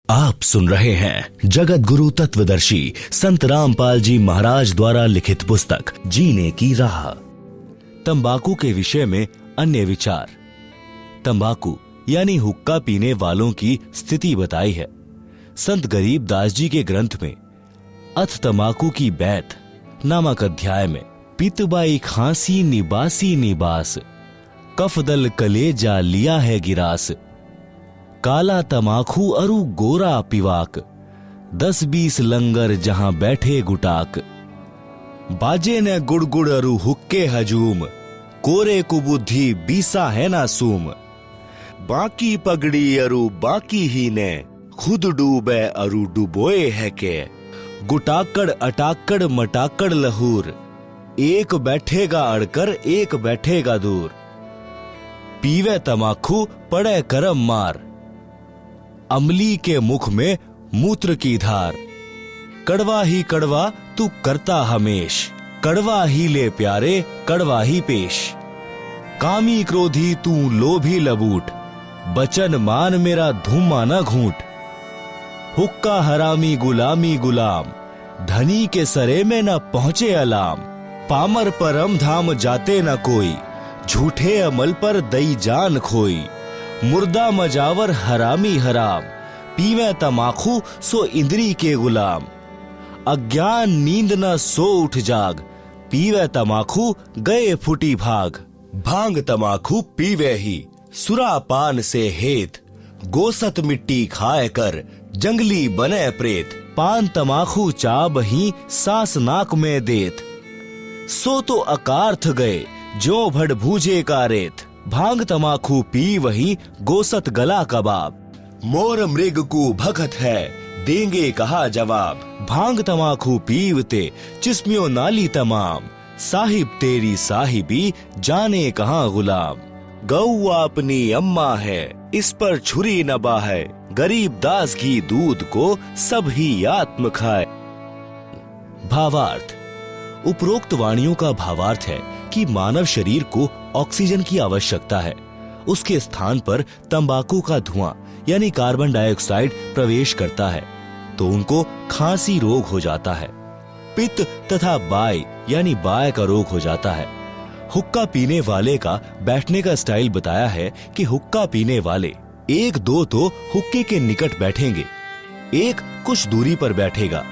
आप सुन रहे हैं जगत गुरु तत्वदर्शी संत रामपाल जी महाराज द्वारा लिखित पुस्तक जीने की राह। तंबाकू के विषय में अन्य विचार। तंबाकू यानी हुक्का पीने वालों की स्थिति बताई है। संत गरीब दास जी के ग्रंथ में अथ तंबाकू की बैत नामक अध्याय में पितबाई खांसी निबासी निबास, कफदल कलेजा लिया है गिरास, काला तमाखू अरु गोरा पिवाक, 10-20 लंगर जहां बैठे गुटाक, बाजे ने गुड़गुड़ अरु हुक्के हजूम, कोरे कुबुद्धि बीसा है ना सूम, बाकी पगड़ी अरु बाकी ही ने, खुद डूबे अरु डुबोए है के, गुटाकड़ अटाकड़ मटाकड़ लहूर, एक बैठेगा अड़कर एक बैठेगा दूर, पीवे तमाखू पड़े करम मार, अमली के मुख में मूत्र की धार, कड़वा ही कड़वा तू करता हमेश, कड़वा ही ले प्यारे कड़वा ही पेश, कामी क्रोधी तू लोभी लबूट, बचन मान मेरा धूमा न घूंट, हुक्का हरामी गुलामी गुलाम, धनी के सरे में न पहुंचे अलाम, पामर परम धाम जाते न कोई, झूठे अमल पर दई जान खोई, मुर्दा मजावर हरामी हराम, पीवे तमाखू सो इंद्री के गुलाम, अज्ञान नींद न सो उठ जाग, पीवे तमाखू गए फुटी भाग, भांग तमाखू पीवे ही सुरापान से हेत, गोसत मिट्टी खाए कर जंगली बने प्रेत, पान तमाखू चाब ही सांस नाक में देत, सो तो अकार्थ गए जो भड़ भूजे का रेत, भांग तमाखू पी वही गोसत गला कबाब, मोर मृग को भगत है देंगे कहा जवाब, भांग तमाखू पीवते चिस्मियों नाली तमाम, साहिब तेरी साहिबी जाने कहाँ गुलाम, गौ अपनी अम्मा है इस पर छुरी न बाहे, गरीब दास की दूध को सब ही आत्म खाए। भावार्थ। उपरोक्त वाणियों का भावार्थ है कि मानव शरीर को ऑक्सीजन की आवश्यकता है। उसके स्थान पर तंबाकू का धुआं यानी कार्बन डाइऑक्साइड प्रवेश करता है तो उनको खांसी रोग हो जाता है, पित्त तथा बाय यानी बाय का रोग हो जाता है। हुक्का पीने वाले का बैठने का स्टाइल बताया है कि हुक्का पीने वाले एक दो तो हुक्के के निकट बैठेंगे, एक कुछ दूरी पर बैठेगा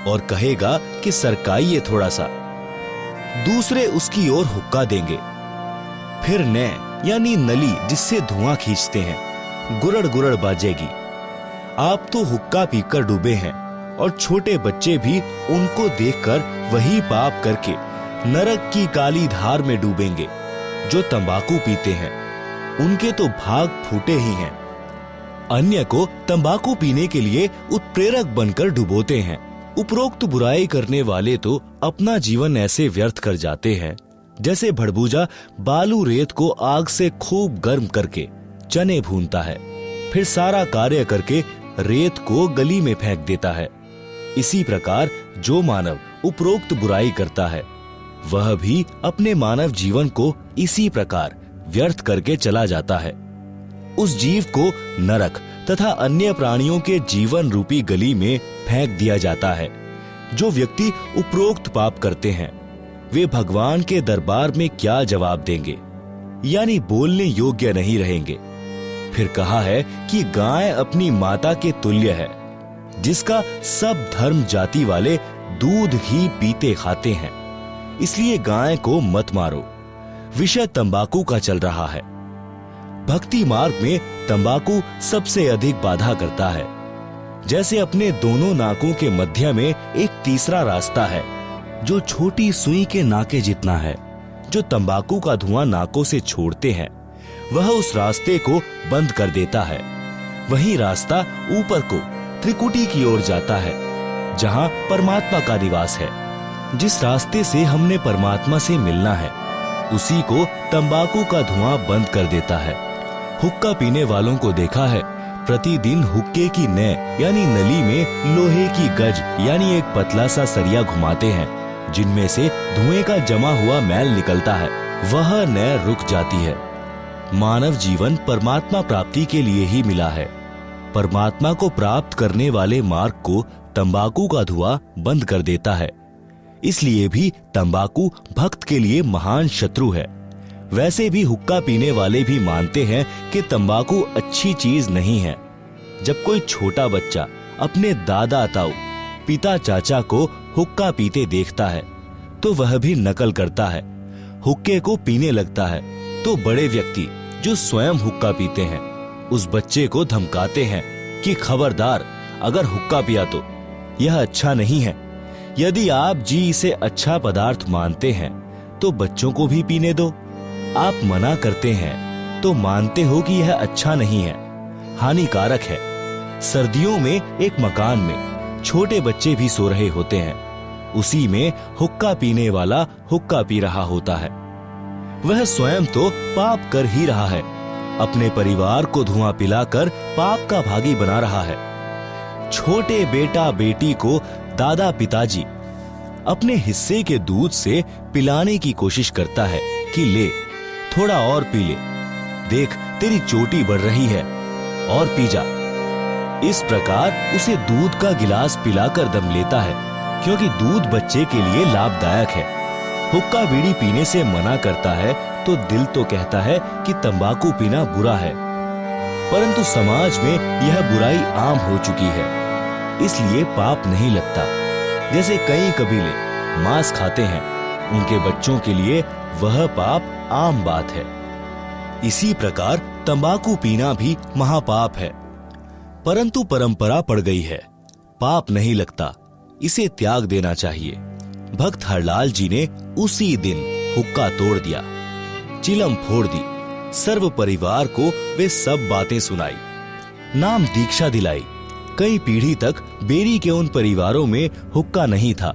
और कहेगा कि सरकाइए थोड़ा सा, दूसरे उसकी ओर हुक्का देंगे, फिर ने यानी नली जिससे धुआं खींचते हैं गुरड़ गुरड़ बाजेगी। आप तो हुक्का पीकर डूबे हैं और छोटे बच्चे भी उनको देखकर वही पाप करके नरक की काली धार में डूबेंगे। जो तंबाकू पीते हैं उनके तो भाग फूटे ही हैं। अन्य को तंबाकू पीने के लिए उत्प्रेरक बनकर डुबोते हैं। उपरोक्त बुराई करने वाले तो अपना जीवन ऐसे व्यर्थ कर जाते हैं जैसे भड़बूजा बालू रेत को आग से खूब गर्म करके चने भूनता है, फिर सारा कार्य करके रेत को गली में फेंक देता है। इसी प्रकार जो मानव उपरोक्त बुराई करता है वह भी अपने मानव जीवन को इसी प्रकार व्यर्थ करके चला जाता है। उस जीव को नरक तथा अन्य प्राणियों के जीवन रूपी गली में फेंक दिया जाता है। जो व्यक्ति उपरोक्त पाप करते हैं वे भगवान के दरबार में क्या जवाब देंगे, यानी बोलने योग्य नहीं रहेंगे। फिर कहा है कि गाय अपनी माता के तुल्य है, जिसका सब धर्म जाति वाले दूध ही पीते खाते हैं, इसलिए गाय को मत मारो। विषय तंबाकू का चल रहा है। भक्ति मार्ग में तंबाकू सबसे अधिक बाधा करता है। जैसे अपने दोनों नाकों के मध्य में एक तीसरा रास्ता है जो छोटी सुई के नाके जितना है। जो तंबाकू का धुआं नाकों से छोड़ते हैं वह उस रास्ते को बंद कर देता है। वही रास्ता ऊपर को त्रिकुटी की ओर जाता है जहां परमात्मा का निवास है। जिस रास्ते से हमने परमात्मा से मिलना है उसी को तंबाकू का धुआं बंद कर देता है। हुक्का पीने वालों को देखा है प्रतिदिन हुक्के की नय यानी नली में लोहे की गज यानी एक पतला सा सरिया घुमाते हैं, जिनमें से धुएं का जमा हुआ मैल निकलता है। वह नय रुक जाती है। मानव जीवन परमात्मा प्राप्ति के लिए ही मिला है। परमात्मा को प्राप्त करने वाले मार्ग को तंबाकू का धुआं बंद कर देता है। इसलिए भी तंबाकू भक्त के लिए महान शत्रु है। वैसे भी हुक्का पीने वाले भी मानते हैं कि तंबाकू अच्छी चीज नहीं है। जब कोई छोटा बच्चा अपने दादा ताऊ, पिता चाचा को हुक्का पीते देखता है तो वह भी नकल करता है, हुक्के को पीने लगता है। तो बड़े व्यक्ति जो स्वयं हुक्का पीते हैं उस बच्चे को धमकाते हैं कि खबरदार, अगर हुक्का पिया तो यह अच्छा नहीं है। यदि आप जी इसे अच्छा पदार्थ मानते हैं तो बच्चों को भी पीने दो। आप मना करते हैं तो मानते हो कि यह अच्छा नहीं है, हानिकारक है। सर्दियों में एक मकान में छोटे बच्चे भी सो रहे होते हैं। उसी में हुक्का पीने वाला हुक्का पी रहा होता है। वह स्वयं तो पाप कर ही रहा है, अपने परिवार को धुआं पिलाकर पाप का भागी बना रहा है। छोटे बेटा बेटी को दादा पिताजी अपने हिस्से के दूध से पिलाने की कोशिश करता है कि ले थोड़ा और पी ले, देख तेरी चोटी बढ़ रही है और पी जा। इस प्रकार उसे दूध का गिलास पिलाकर दम लेता है, क्योंकि दूध बच्चे के लिए लाभदायक है। हुक्का बीड़ी पीने से मना करता है तो दिल तो कहता है कि तंबाकू पीना बुरा है, परंतु समाज में यह बुराई आम हो चुकी है, इसलिए पाप नहीं लगता। जैसे कई कबीले मांस खाते हैं, उनके बच्चों के लिए वह पाप आम बात है। इसी प्रकार तंबाकू पीना भी महापाप है, परंतु परंपरा पड़ गई है, पाप नहीं लगता, इसे त्याग देना चाहिए। भक्त हरलाल जी ने उसी दिन हुक्का तोड़ दिया, चिलम फोड़ दी, सर्व परिवार को वे सब बातें सुनाई, नाम दीक्षा दिलाई। कई पीढ़ी तक बेरी के उन परिवारों में हुक्का नहीं था।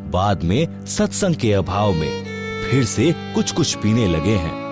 बाद में सत्संग के अभाव में फिर से कुछ कुछ पीने लगे हैं।